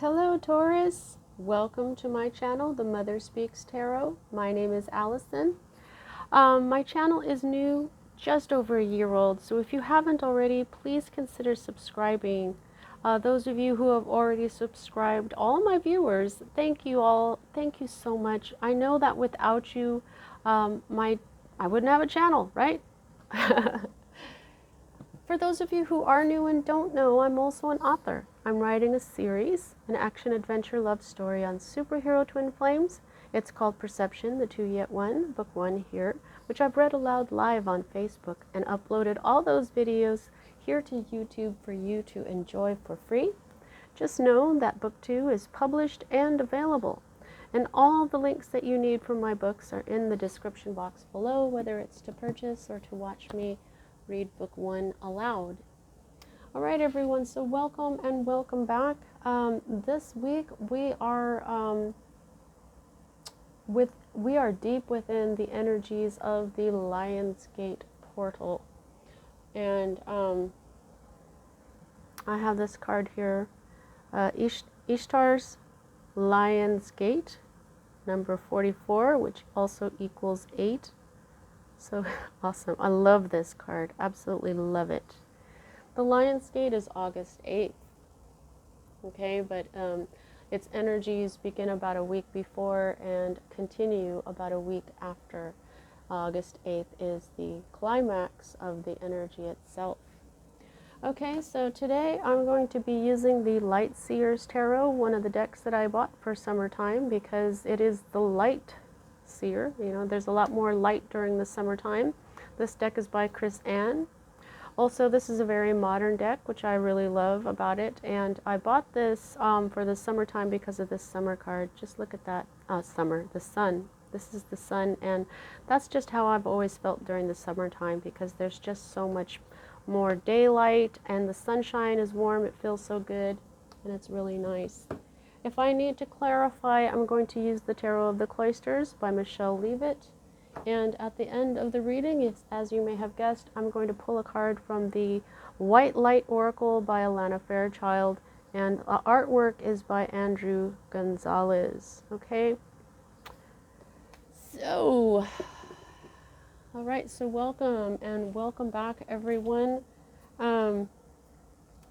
Hello Taurus, welcome to my channel, The Mother Speaks Tarot. My name is Allison. My channel is new, just over a year old, so if you haven't already, please consider subscribing. Those of you who have already subscribed, all my viewers, thank you all. Thank you so much. I know that without you, I wouldn't have a channel, right? For those of you who are new and don't know, I'm also an author. I'm writing a series, an action-adventure love story on superhero twin flames. It's called Perception, the Two Yet One, book 1 here, which I've read aloud live on Facebook and uploaded all those videos here to YouTube for you to enjoy for free. Just know that book 2 is published and available. And all the links that you need for my books are in the description box below, whether it's to purchase or to watch me read book 1 aloud. All right, everyone, so welcome and welcome back. This week we are deep within the energies of the Lionsgate portal, and I have this card here, ISHTAR'S Lionsgate number 44, which also equals 8. So awesome. I love this card. Absolutely love it. The Lionsgate is August 8th. Okay, but its energies begin about a week before and continue about a week after. August 8th is the climax of the energy itself. Okay, so today I'm going to be using the Light Seer's Tarot, one of the decks that I bought for summertime, because it is the light seer. You know, there's a lot more light during the summertime. This deck is by Chris Ann. Also, this is a very modern deck, which I really love about it, and I bought this for the summertime because of this summer card. Just look at that, summer, the sun. This is the sun, and that's just how I've always felt during the summertime, because there's just so much more daylight and the sunshine is warm. It feels so good, and it's really nice. If I need to clarify, I'm going to use the Tarot of the Cloisters by Michelle Leavitt. And at the end of the reading, as you may have guessed, I'm going to pull a card from the White Light Oracle by Alana Fairchild. And the artwork is by Andrew Gonzalez. Okay? So, all right, so welcome and welcome back, everyone. Now,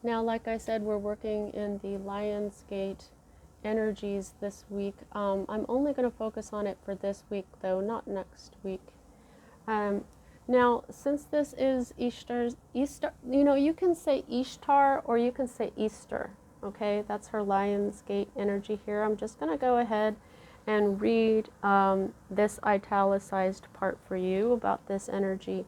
like I said, we're working in the Lionsgate energies this week. I'm only going to focus on it for this week, though, not next week. Now, since this is Easter, you know, you can say Ishtar or you can say Easter. Okay, that's her Lionsgate energy here. I'm just going to go ahead and read this italicized part for you about this energy.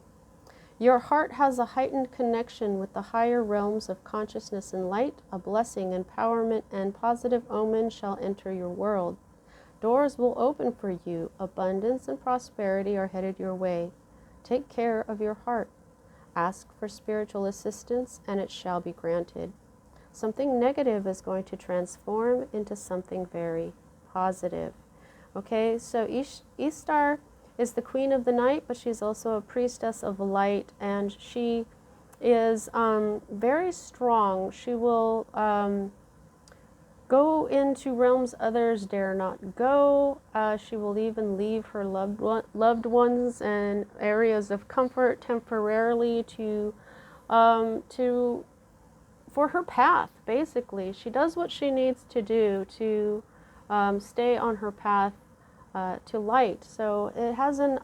Your heart has a heightened connection with the higher realms of consciousness and light. A blessing, empowerment, and positive omen shall enter your world. Doors will open for you. Abundance and prosperity are headed your way. Take care of your heart. Ask for spiritual assistance, and it shall be granted. Something negative is going to transform into something very positive. Okay, so Ishtar is the queen of the night, but she's also a priestess of light, and she is very strong. She will go into realms others dare not go. She will even leave her loved ones and areas of comfort temporarily for her path. Basically, she does what she needs to do to stay on her path to light. So it has an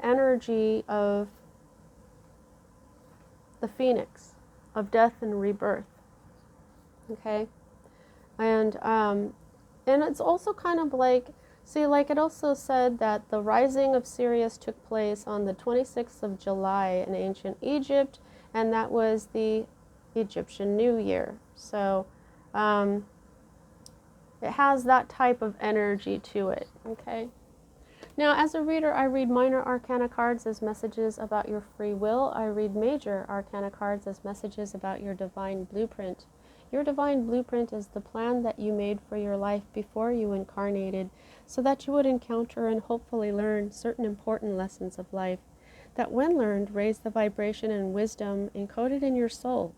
energy of the phoenix, of death and rebirth. Okay, and it's also kind of like, see, like it also said that the rising of Sirius took place on the 26th of July in ancient Egypt, and that was the Egyptian New Year. So it has that type of energy to it, okay? Now, as a reader, I read minor arcana cards as messages about your free will. I read major arcana cards as messages about your divine blueprint. Your divine blueprint is the plan that you made for your life before you incarnated, so that you would encounter and hopefully learn certain important lessons of life that, when learned, raise the vibration and wisdom encoded in your soul.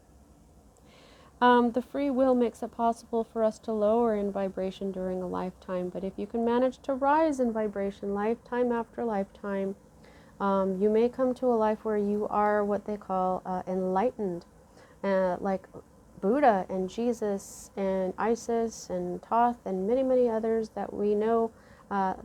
The free will makes it possible for us to lower in vibration during a lifetime, but if you can manage to rise in vibration lifetime after lifetime, you may come to a life where you are what they call enlightened, like Buddha and Jesus and Isis and Thoth and many, many others that we know.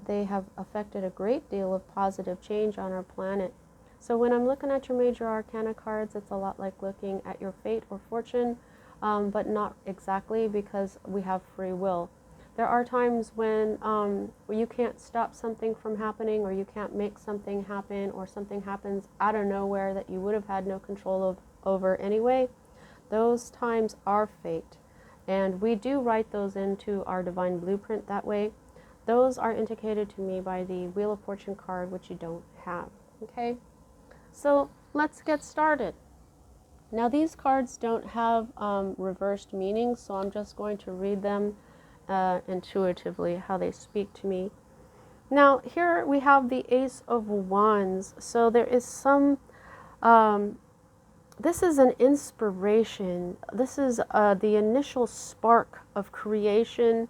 They have affected a great deal of positive change on our planet. So when I'm looking at your major arcana cards, it's a lot like looking at your fate or fortune, but not exactly, because we have free will. There are times when you can't stop something from happening, or you can't make something happen, or something happens out of nowhere that you would have had no control over anyway. Those times are fate, and we do write those into our divine blueprint that way. Those are indicated to me by the Wheel of Fortune card, which you don't have. Okay, so let's get started. Now these cards don't have reversed meanings, so I'm just going to read them intuitively, how they speak to me. Now here we have the Ace of Wands. So there is some, this is an inspiration. This is the initial spark of creation.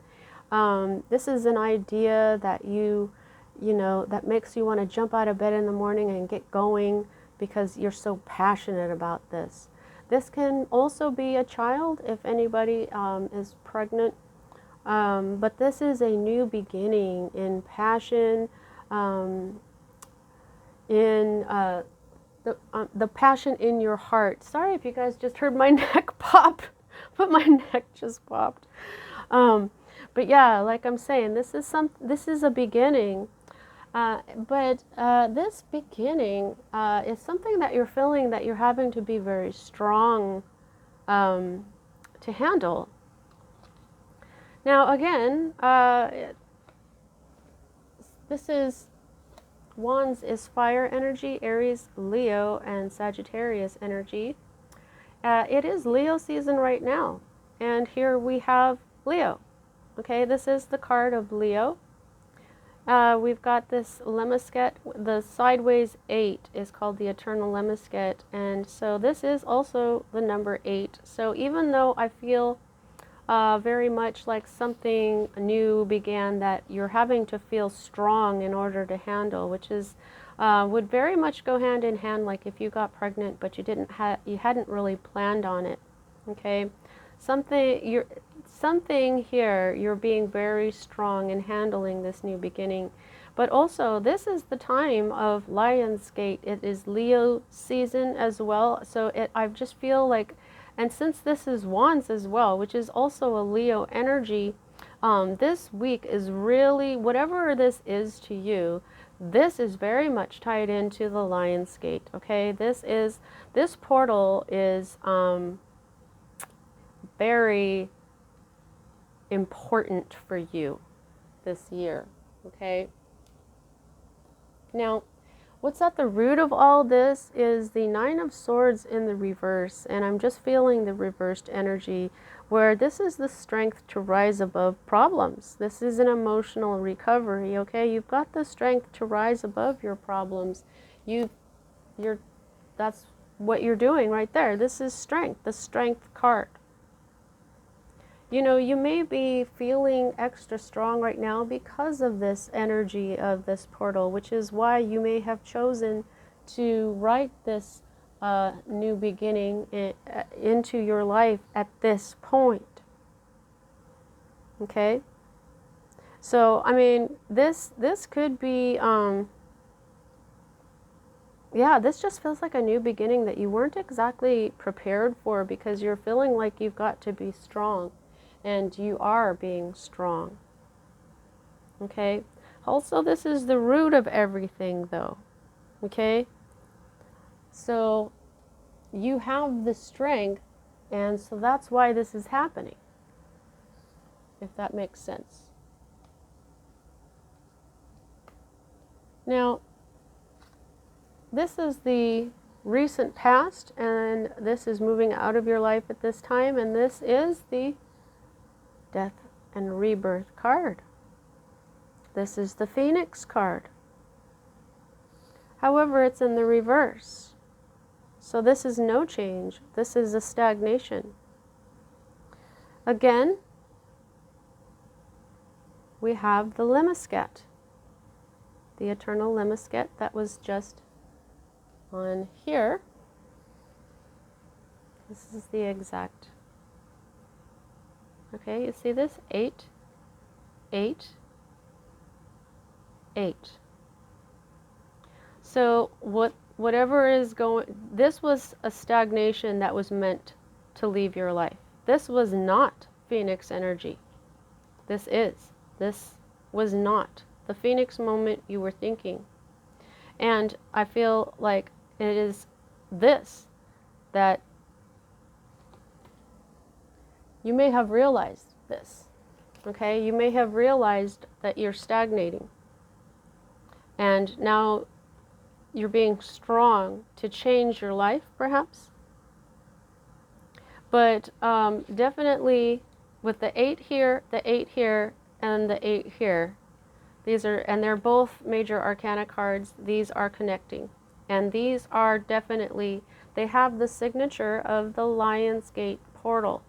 This is an idea that you know, that makes you want to jump out of bed in the morning and get going because you're so passionate about this. This can also be a child if anybody is pregnant. But this is a new beginning in passion, in the passion in your heart. Sorry if you guys just heard my neck pop, but my neck just popped. But yeah, like I'm saying, this is a beginning. But this beginning is something that you're feeling that you're having to be very strong to handle. Now again, this is Wands is fire energy, Aries, Leo, and Sagittarius energy. It is Leo season right now, and here we have Leo. Okay, this is the card of Leo. We've got this Lemniscate. The sideways 8 is called the Eternal Lemniscate, and so this is also the number 8. So even though I feel very much like something new began that you're having to feel strong in order to handle, which is would very much go hand in hand, like if you got pregnant but you hadn't really planned on it. Okay, something here, you're being very strong in handling this new beginning. But also, this is the time of Lionsgate. It is Leo season as well. So I just feel like, and since this is Wands as well, which is also a Leo energy, this week is really, whatever this is to you, this is very much tied into the Lionsgate. Okay, this portal is very important for you this year. Okay, now what's at the root of all this is the Nine of Swords in the reverse, and I'm just feeling the reversed energy where this is the strength to rise above problems. This is an emotional recovery. Okay, you've got the strength to rise above your problems. That's what you're doing right there. This is strength, the strength card. You know, you may be feeling extra strong right now because of this energy of this portal, which is why you may have chosen to write this new beginning into your life at this point. Okay? So, I mean, this could be, yeah, this just feels like a new beginning that you weren't exactly prepared for, because you're feeling like you've got to be strong. And you are being strong. Okay? Also, this is the root of everything, though. Okay? So, you have the strength, and so that's why this is happening. If that makes sense. Now, this is the recent past, and this is moving out of your life at this time, and this is the Death and Rebirth card. This is the Phoenix card. However, it's in the reverse. So this is no change. This is a stagnation. Again, we have the lemniscat, the eternal lemniscat that was just on here. This is the exact. Okay, you see this? 8, 8, 8. So whatever is going, this was a stagnation that was meant to leave your life. This was not Phoenix energy. This is. This was not the Phoenix moment you were thinking. And I feel like it is this that you may have realized this. Okay, you may have realized that you're stagnating. And now you're being strong to change your life, perhaps. But definitely with the 8 here, the 8 here, and the 8 here, these are, and they're both major arcana cards. These are connecting. And these are definitely, they have the signature of the Lion's Gate portal.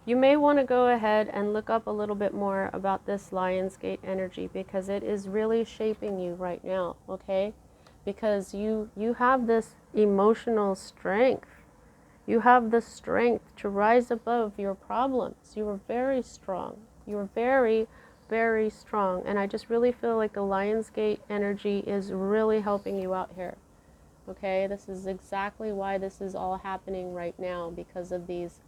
You may want to go ahead and look up a little bit more about this Lion's Gate energy, because it is really shaping you right now, okay? Because you have this emotional strength. You have the strength to rise above your problems. You are very strong. You are very, very strong. And I just really feel like the Lion's Gate energy is really helping you out here. Okay, this is exactly why this is all happening right now, because of these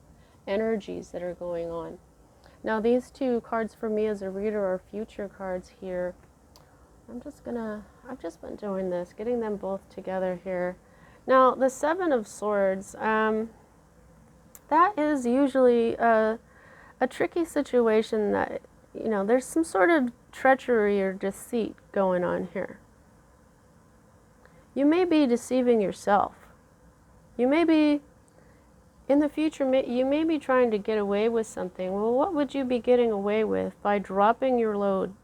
energies that are going on. Now these two cards for me as a reader are future cards here. I've just been doing this, getting them both together here. Now the 7 of Swords, that is usually a tricky situation that, you know, there's some sort of treachery or deceit going on here. You may be deceiving yourself. You may be, in the future, you may be trying to get away with something. Well, what would you be getting away with by dropping your load?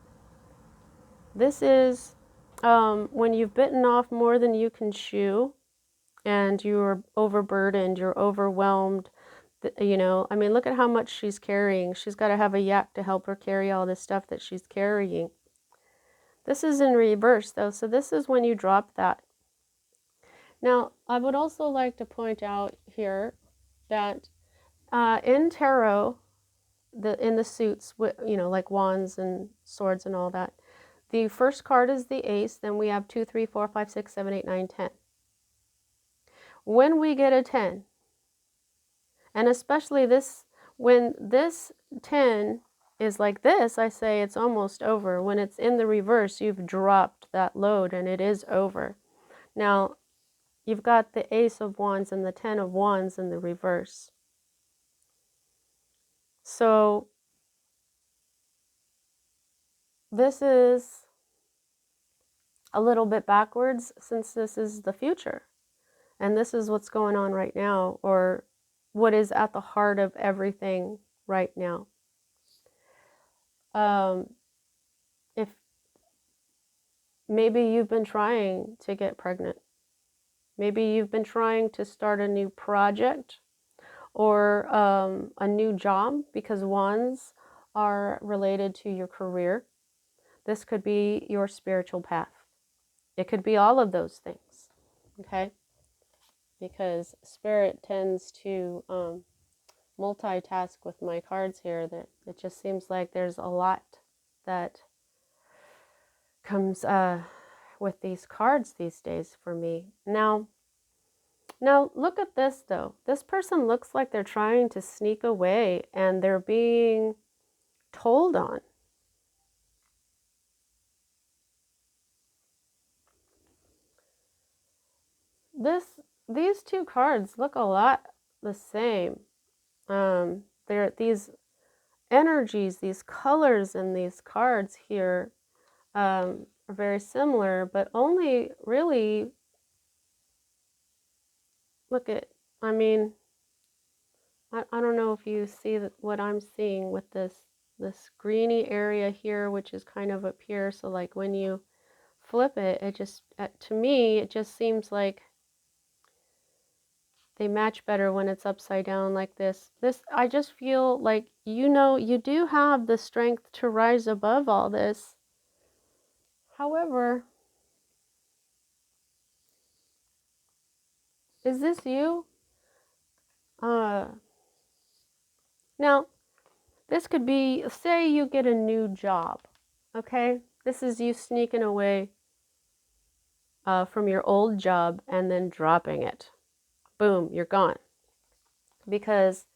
This is when you've bitten off more than you can chew and you're overburdened, you're overwhelmed. You know, I mean, look at how much she's carrying. She's got to have a yak to help her carry all this stuff that she's carrying. This is in reverse, though, so this is when you drop that. Now, I would also like to point out here that in tarot, in the suits, you know, like wands and swords and all that, the first card is the ace, then we have 2, 3, 4, 5, 6, 7, 8, 9, 10. When we get a 10, and especially this, when this 10 is like this, I say it's almost over. When it's in the reverse, you've dropped that load and it is over. Now, you've got the Ace of Wands and the 10 of Wands in the reverse. So, this is a little bit backwards since this is the future. And this is what's going on right now, or what is at the heart of everything right now. If maybe you've been trying to get pregnant, maybe you've been trying to start a new project or a new job, because wands are related to your career. This could be your spiritual path. It could be all of those things, okay? Because Spirit tends to multitask with my cards here. That it just seems like there's a lot that comes with these cards these days for me. Now look at this though. This person looks like they're trying to sneak away and they're being told on. These two cards look a lot the same. They're these energies, these colors in these cards here are very similar, but only really look at, I mean, I don't know if you see what I'm seeing with this greeny area here, which is kind of up here. So like when you flip it, it just, to me, it just seems like They match better when it's upside down like this. I just feel like, you know, you do have the strength to rise above all this. However, is this you? Now, this could be, say you get a new job, okay? This is you sneaking away from your old job and then dropping it. Boom, you're gone. Because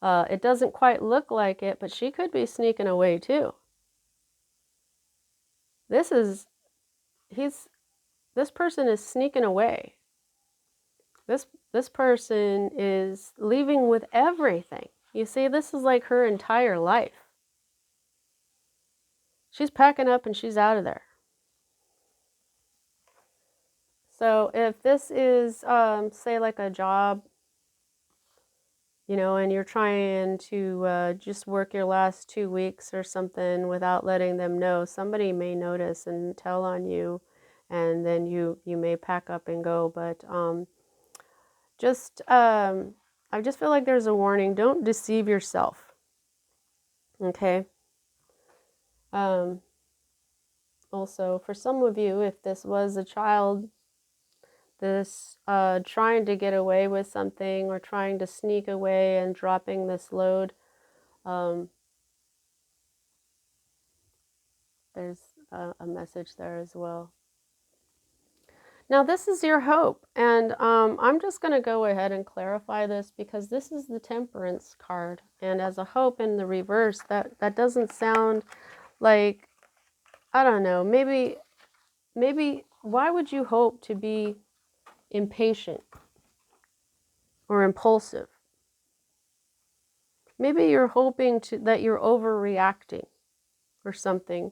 it doesn't quite look like it, but she could be sneaking away too. This person is sneaking away. This person is leaving with everything. You see, this is like her entire life. She's packing up and she's out of there. So if this is, say, like a job, you know, and you're trying to just work your last 2 weeks or something without letting them know, somebody may notice and tell on you, and then you may pack up and go. But I just feel like there's a warning. Don't deceive yourself. Okay. Also, for some of you, if this was a child, this trying to get away with something or trying to sneak away and dropping this load, there's a message there as well. Now, this is your hope, and I'm just going to go ahead and clarify this because this is the Temperance card, and as a hope in the reverse, that doesn't sound like, I don't know, maybe why would you hope to be impatient or impulsive? Maybe you're hoping that you're overreacting or something,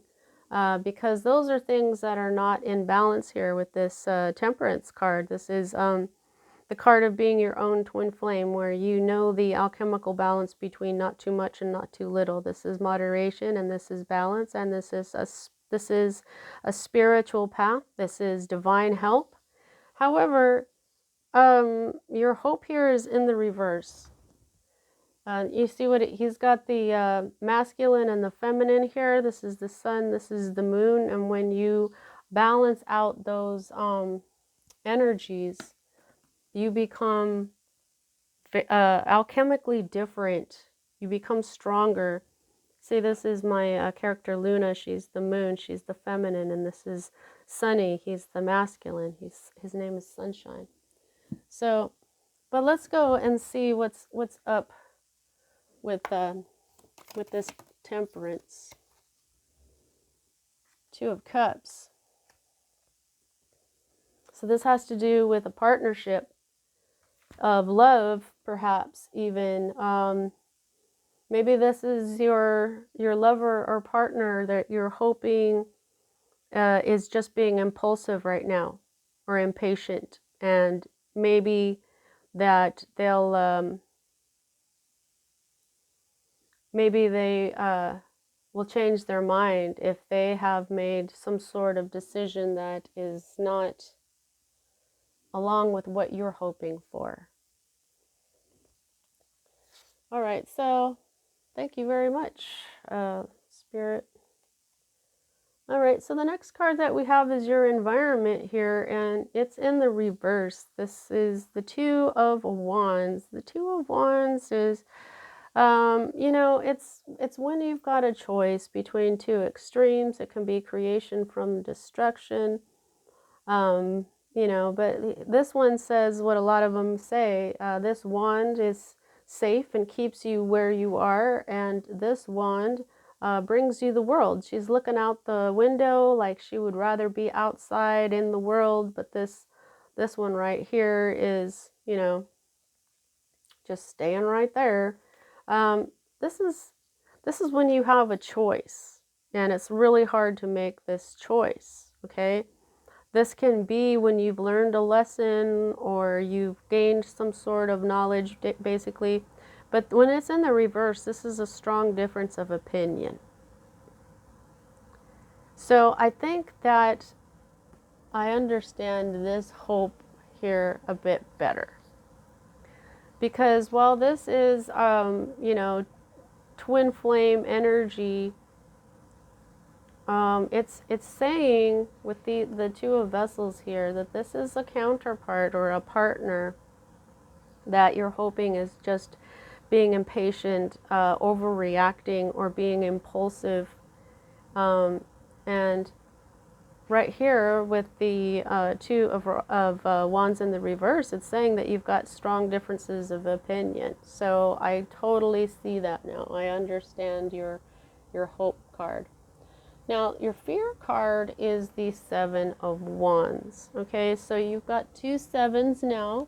because those are things that are not in balance here with this Temperance card. This is the card of being your own twin flame, where you know the alchemical balance between not too much and not too little. This is moderation, and this is balance, and this is a spiritual path. This is divine help. However, your hope here is in the reverse. You see what he's got the masculine and the feminine here. This is the sun, this is the moon, and when you balance out those energies, you become alchemically different. You become stronger. See, this is my character Luna. She's the moon, she's the feminine, and this is Sunny. He's the masculine. His name is Sunshine. So, but let's go and see what's up with this Temperance. 2 of Cups. So this has to do with a partnership of love, perhaps even. Maybe this is your lover or partner that you're hoping is just being impulsive right now or impatient, and maybe that they'll maybe they will change their mind if they have made some sort of decision that is not along with what you're hoping for. All right, so thank you very much, Spirit. All right, so the next card that we have is your environment here, and it's in the reverse. This is the 2 of Wands. The 2 of Wands is, you know, it's when you've got a choice between 2 extremes. It can be creation from destruction, you know, but this one says what a lot of them say. This wand is safe and keeps you where you are, and this wand brings you the world. She's looking out the window like she would rather be outside in the world, but this one right here is, you know, just staying right there. This is when you have a choice, and it's really hard to make this choice, okay? This can be when you've learned a lesson or you've gained some sort of knowledge, basically. But when it's in the reverse, this is a strong difference of opinion. So I think that I understand this hope here a bit better. Because while this is, you know, twin flame energy, it's saying with the Two of Vessels here that this is a counterpart or a partner that you're hoping is just being impatient, overreacting, or being impulsive. And right here with the Two of Wands in the reverse, it's saying that you've got strong differences of opinion. So I totally see that now. I understand your hope card. Now, your fear card is the Seven of Wands. Okay, so you've got two sevens now.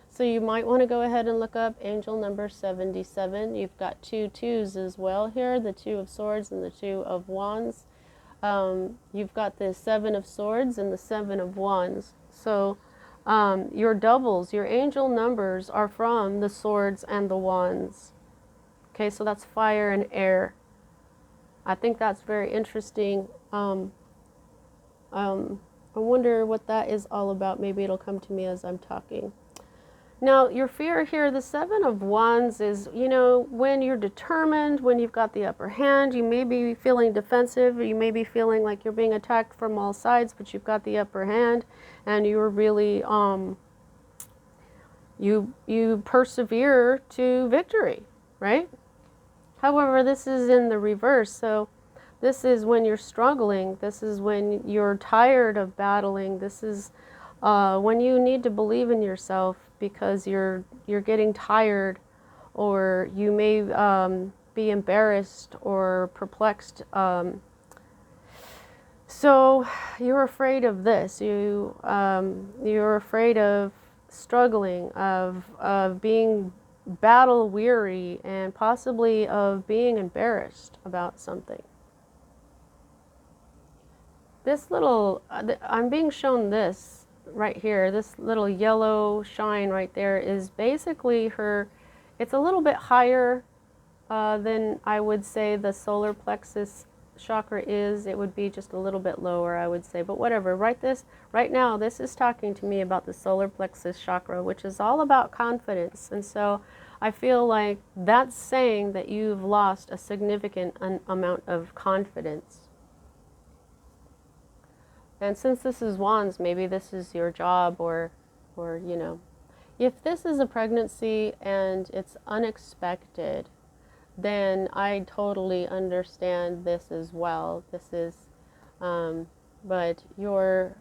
So you might want to go ahead and look up angel number 77. You've got two twos as well here, the Two of Swords and the Two of Wands. You've got the Seven of Swords and the Seven of Wands. So your doubles, your angel numbers are from the Swords and the Wands. Okay, so that's fire and air. I think that's very interesting. I wonder what that is all about. Maybe it'll come to me as I'm talking. Now, your fear here, the Seven of Wands is, you know, when you're determined, when you've got the upper hand, you may be feeling defensive, or you may be feeling like you're being attacked from all sides, but you've got the upper hand, and you're really, you persevere to victory, right? However, this is in the reverse, so this is when you're struggling, this is when you're tired of battling, this is when you need to believe in yourself because you're getting tired, or you may be embarrassed or perplexed. So you're afraid of this. You're afraid of struggling, of being battle weary, and possibly of being embarrassed about something. This little, I'm being shown this right here, this little yellow shine right there is basically her, it's a little bit higher than I would say the solar plexus chakra is. It would be just a little bit lower, I would say, but whatever. Right now, this is talking to me about the solar plexus chakra, which is all about confidence. And so I feel like that's saying that you've lost a significant amount of confidence. And since this is Wands, maybe this is your job, or you know, if this is a pregnancy and it's unexpected, then I totally understand this as well. This is, but you're,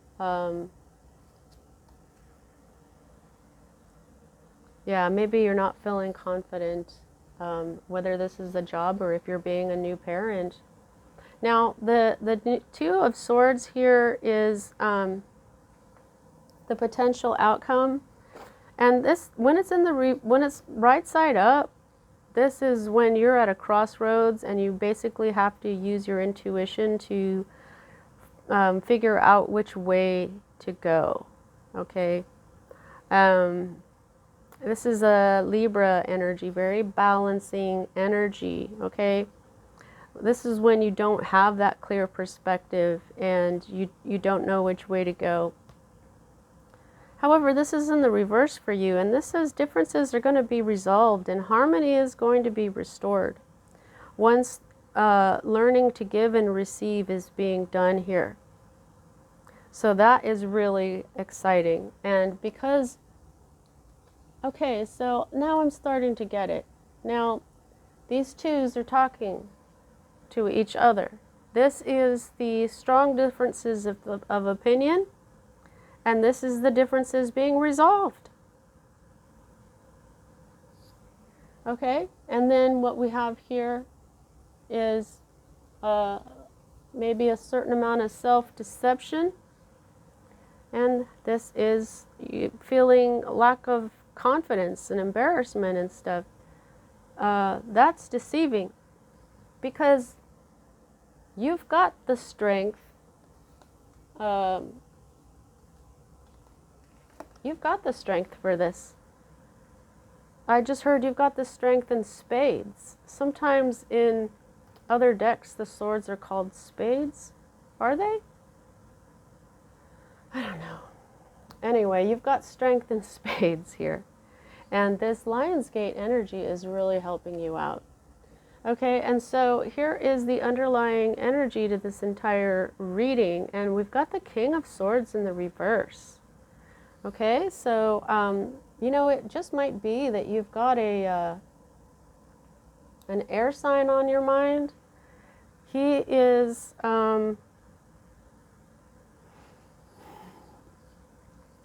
yeah, maybe you're not feeling confident, whether this is a job or if you're being a new parent. Now, the Two of Swords here is the potential outcome, and this, when it's in when it's right side up, this is when you're at a crossroads and you basically have to use your intuition to figure out which way to go. Okay, this is a Libra energy, very balancing energy. Okay. This is when you don't have that clear perspective and you don't know which way to go. However, this is in the reverse for you, and this says differences are going to be resolved and harmony is going to be restored once learning to give and receive is being done here. So that is really exciting. And because, okay, so now I'm starting to get it. Now, these twos are talking to each other. This is the strong differences of opinion, and this is the differences being resolved. Okay, and then what we have here is maybe a certain amount of self-deception, and this is feeling lack of confidence and embarrassment and stuff. That's deceiving, because you've got the strength. You've got the strength for this. I just heard you've got the strength in spades. Sometimes in other decks, the swords are called spades. Are they? I don't know. Anyway, you've got strength in spades here. And this Lionsgate energy is really helping you out. Okay, and so here is the underlying energy to this entire reading, and we've got the King of Swords in the reverse. Okay, so, you know, it just might be that you've got an air sign on your mind. He is, I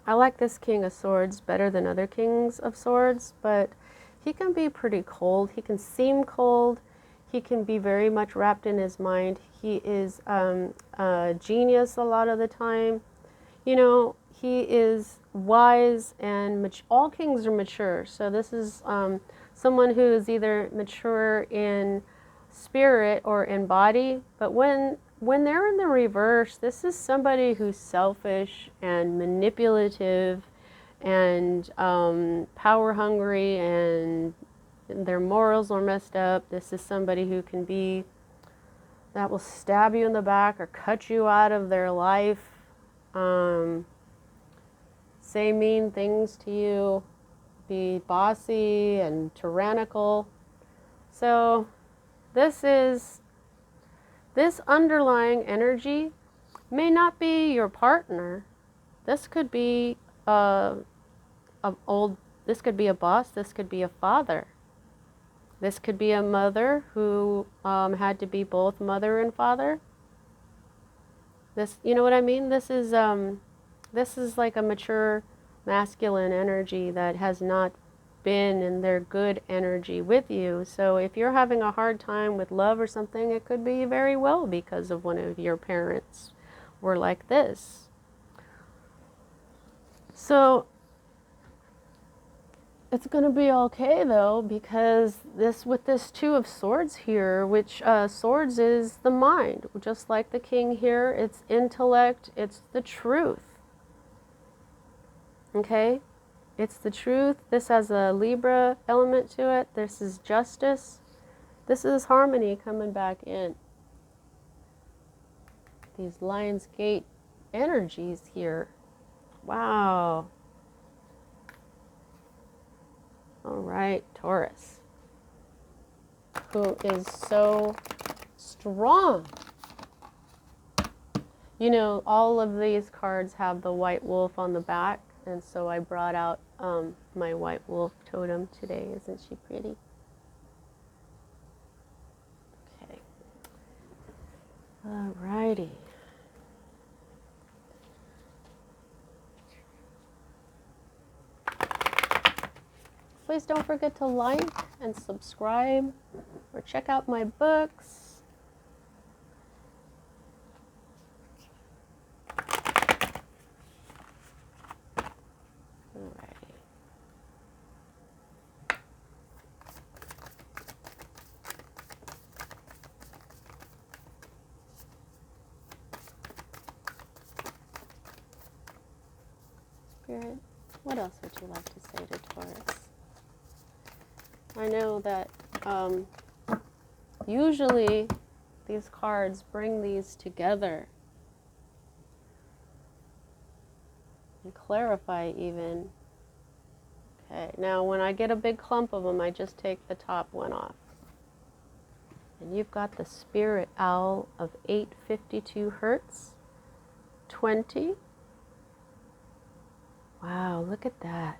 like this King of Swords better than other Kings of Swords, but he can be pretty cold. He can seem cold. He can be very much wrapped in his mind. He is a genius a lot of the time. You know, he is wise and all kings are mature. So this is someone who is either mature in spirit or in body. But when they're in the reverse, this is somebody who's selfish and manipulative and power hungry, and their morals are messed up. This is somebody who can be, that will stab you in the back or cut you out of their life, say mean things to you, be bossy and tyrannical. So this underlying energy may not be your partner. This could be this could be a boss, this could be a father. This could be a mother who had to be both mother and father. This, you know what I mean? This is like a mature masculine energy that has not been in their good energy with you. So if you're having a hard time with love or something, it could be very well because of one of your parents were like this. So it's going to be okay though, because with this Two of Swords here, which swords is the mind, just like the King here, it's intellect, it's the truth. Okay? It's the truth. This has a Libra element to it. This is justice. This is harmony coming back in. These Lionsgate energies here. Wow. All right, Taurus, who is so strong. You know, all of these cards have the white wolf on the back, and so I brought out my white wolf totem today. Isn't she pretty? Okay. All righty. Please don't forget to like and subscribe or check out my books. Alrighty. Spirit, what else would you like to say to Taurus? I know that usually these cards bring these together and clarify even. Okay, now when I get a big clump of them, I just take the top one off. And you've got the Spirit Owl of 852 Hertz, 20. Wow, look at that.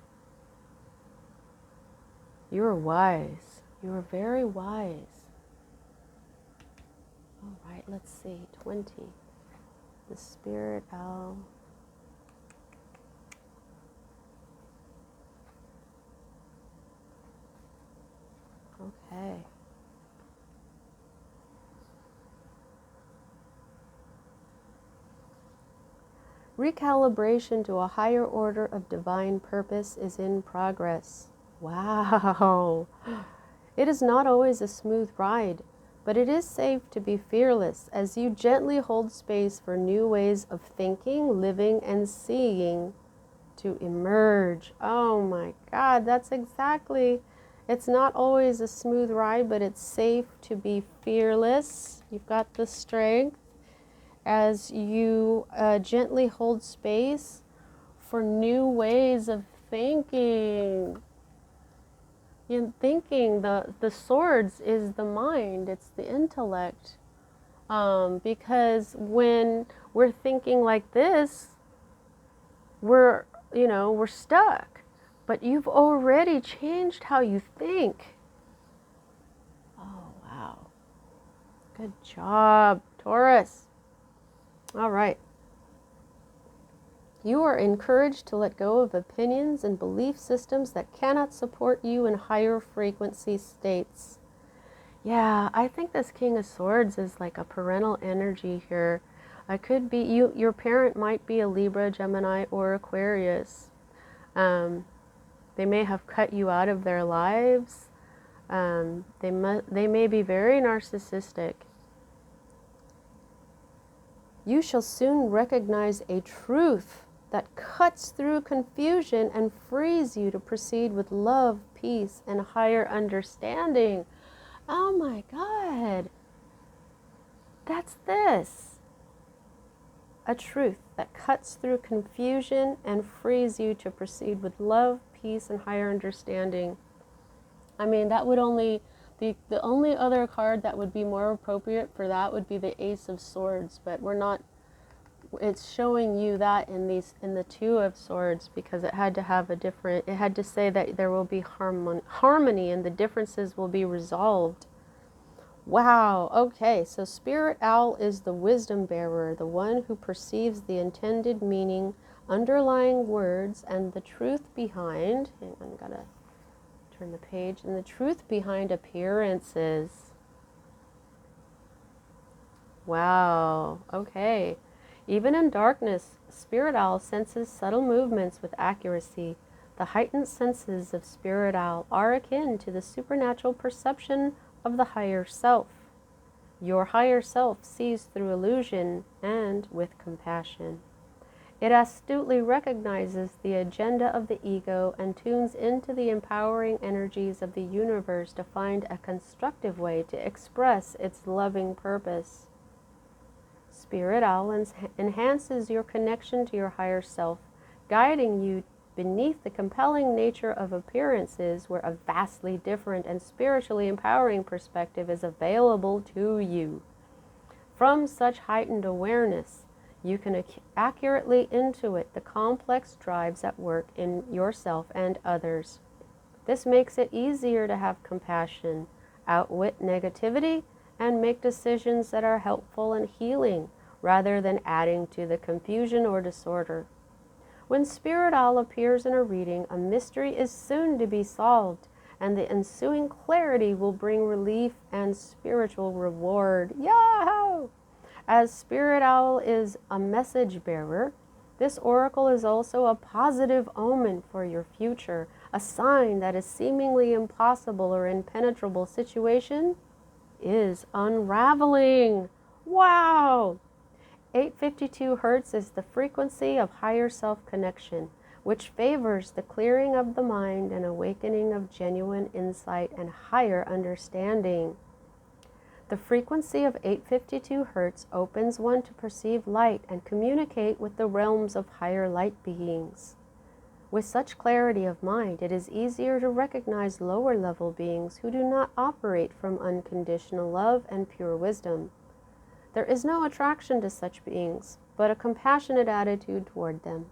You are wise. You are very wise. All right, let's see. 20. The Spirit Owl. Okay. Recalibration to a higher order of divine purpose is in progress. Wow. It is not always a smooth ride, but it is safe to be fearless as you gently hold space for new ways of thinking, living, and seeing to emerge. Oh my God, that's exactly, it's not always a smooth ride, but it's safe to be fearless. You've got the strength as you gently hold space for new ways of thinking. In thinking, the swords is the mind, it's the intellect. Because when we're thinking like this, we're stuck. But you've already changed how you think. Oh, wow. Good job, Taurus. All right. You are encouraged to let go of opinions and belief systems that cannot support you in higher frequency states. Yeah, I think this King of Swords is like a parental energy here. I could be, your parent might be a Libra, Gemini, or Aquarius. They may have cut you out of their lives. They may be very narcissistic. You shall soon recognize a truth that cuts through confusion and frees you to proceed with love, peace, and higher understanding. Oh my God. That's this. A truth that cuts through confusion and frees you to proceed with love, peace, and higher understanding. I mean, that would only, the only other card that would be more appropriate for that would be the Ace of Swords, but we're not, it's showing you that in the Two of Swords, because it had to have a different, it had to say that there will be harmony and the differences will be resolved. Wow, okay, so Spirit Owl is the wisdom bearer, the one who perceives the intended meaning, underlying words, and the truth behind, hang on, gotta turn the page, and the truth behind appearances. Wow, okay. Even in darkness, Spirit Owl senses subtle movements with accuracy. The heightened senses of Spirit Owl are akin to the supernatural perception of the higher self. Your higher self sees through illusion and with compassion. It astutely recognizes the agenda of the ego and tunes into the empowering energies of the universe to find a constructive way to express its loving purpose. Spirit Owl enhances your connection to your higher self, guiding you beneath the compelling nature of appearances where a vastly different and spiritually empowering perspective is available to you. From such heightened awareness, you can accurately intuit the complex drives at work in yourself and others. This makes it easier to have compassion, outwit negativity, and make decisions that are helpful and healing, rather than adding to the confusion or disorder. When Spirit Owl appears in a reading, a mystery is soon to be solved, and the ensuing clarity will bring relief and spiritual reward. Yahoo! As Spirit Owl is a message bearer, this oracle is also a positive omen for your future, a sign that a seemingly impossible or impenetrable situation is unraveling. Wow! 852 Hz is the frequency of higher self-connection, which favors the clearing of the mind and awakening of genuine insight and higher understanding. The frequency of 852 Hz opens one to perceive light and communicate with the realms of higher light beings. With such clarity of mind, it is easier to recognize lower level beings who do not operate from unconditional love and pure wisdom. There is no attraction to such beings, but a compassionate attitude toward them.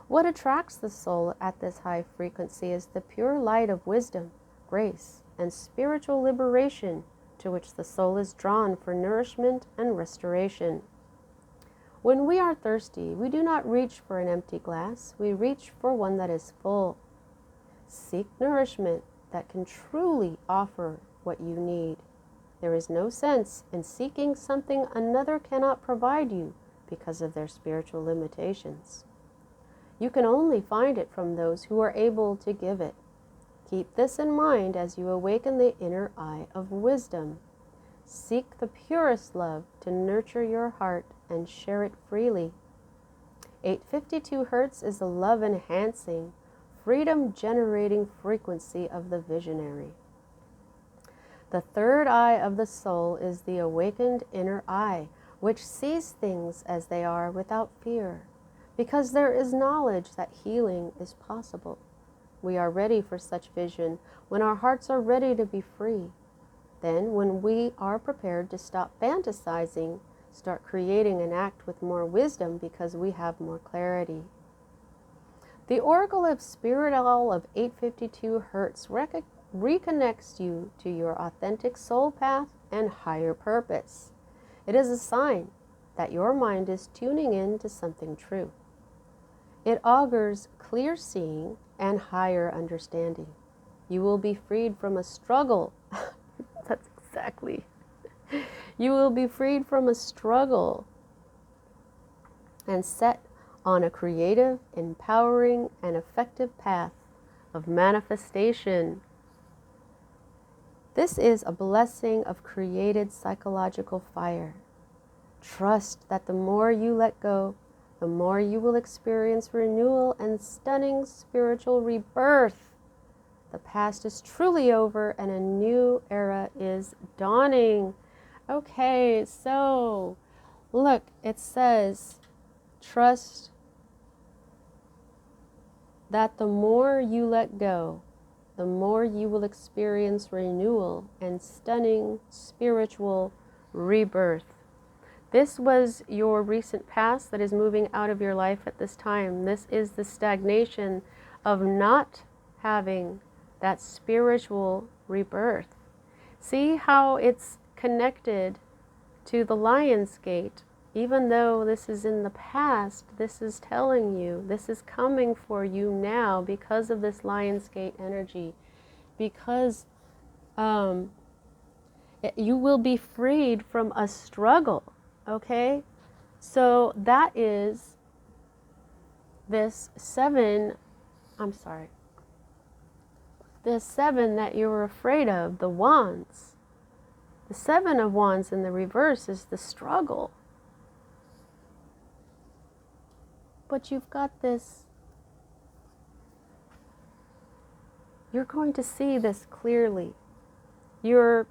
What attracts the soul at this high frequency is the pure light of wisdom, grace, and spiritual liberation to which the soul is drawn for nourishment and restoration. When we are thirsty, we do not reach for an empty glass, we reach for one that is full. Seek nourishment that can truly offer what you need. There is no sense in seeking something another cannot provide you because of their spiritual limitations. You can only find it from those who are able to give it. Keep this in mind as you awaken the inner eye of wisdom. Seek the purest love to nurture your heart and share it freely. 852 Hz is the love-enhancing, freedom-generating frequency of the visionary. The third eye of the soul is the awakened inner eye, which sees things as they are without fear, because there is knowledge that healing is possible. we are ready for such vision, when our hearts are ready to be free, then when we are prepared to stop fantasizing, start creating and act with more wisdom because we have more clarity. The Oracle of Spirit Owl of 852 Hertz reconnects you to your authentic soul path and higher purpose. It is a sign that your mind is tuning in to something true. It augurs clear seeing and higher understanding. You will be freed from a struggle. That's exactly. You will be freed from a struggle and set on a creative, empowering, and effective path of manifestation. This is a blessing of created psychological fire. Trust that the more you let go, the more you will experience renewal and stunning spiritual rebirth. The past is truly over and a new era is dawning. Okay, so look, it says, trust that the more you let go, the more you will experience renewal and stunning spiritual rebirth. This was your recent past that is moving out of your life at this time. This is the stagnation of not having that spiritual rebirth. See how it's connected to the Lion's Gate. Even though this is in the past, this is telling you, this is coming for you now because of this Lion's Gate energy. Because you will be freed from a struggle, okay? So that is this seven that you were afraid of, the wands. The 7 of wands in the reverse is the struggle. But you've got this, you're going to see this clearly. You're,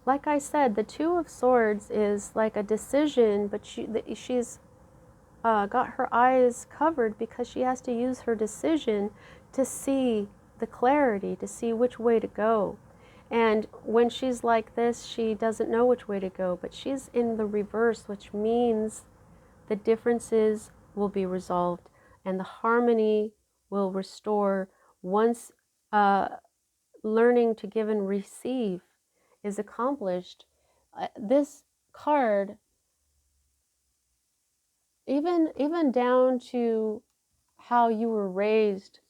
like I said, the 2 of swords is like a decision, but she's got her eyes covered because she has to use her decision to see the clarity, to see which way to go. And when she's like this, she doesn't know which way to go, but she's in the reverse, which means the differences will be resolved and the harmony will restore once learning to give and receive is accomplished. This card, even down to how you were raised,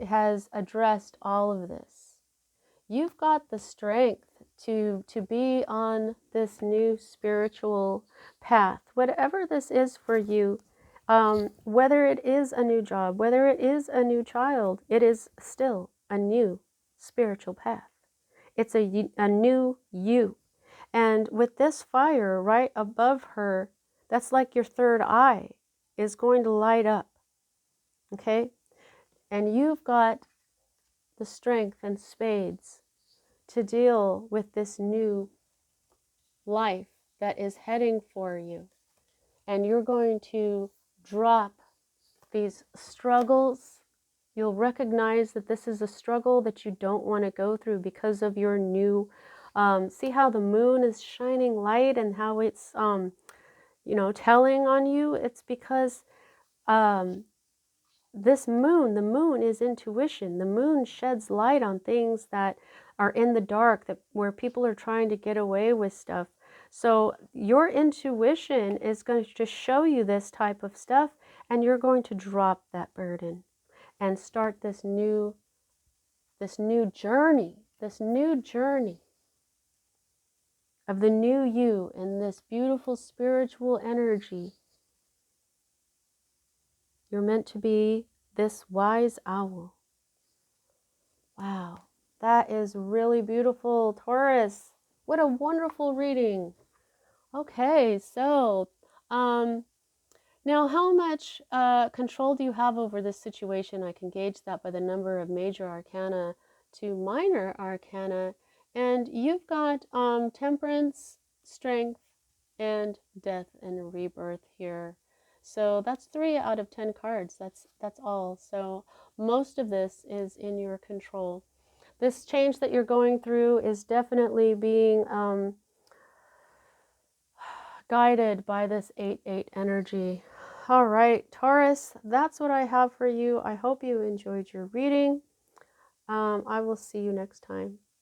has addressed all of this. You've got the strength to be on this new spiritual path, whatever this is for you. Whether it is a new job, whether it is a new child, it is still a new spiritual path. It's a new you. And with this fire right above her, that's like your third eye is going to light up. Okay? And you've got the strength and spades to deal with this new life that is heading for you. And you're going to drop these struggles. You'll recognize that this is a struggle that you don't want to go through because of your new, see how the moon is shining light and how it's, telling on you? It's because this moon, the moon is intuition. The moon sheds light on things that are in the dark, that where people are trying to get away with stuff. So your intuition is going to show you this type of stuff, and you're going to drop that burden and start this new journey of the new you in this beautiful spiritual energy. You're meant to be this wise owl. Wow, that is really beautiful, Taurus. What a wonderful reading. Okay, so now how much control do you have over this situation? I can gauge that by the number of major arcana to minor arcana. And you've got temperance, strength, and death and rebirth here. So that's 3 out of 10 cards. That's all. So Most of this is in your control. This change that you're going through is definitely being guided by this 8-8 energy. All right, Taurus, that's what I have for you. I hope you enjoyed your reading. I will see you next time.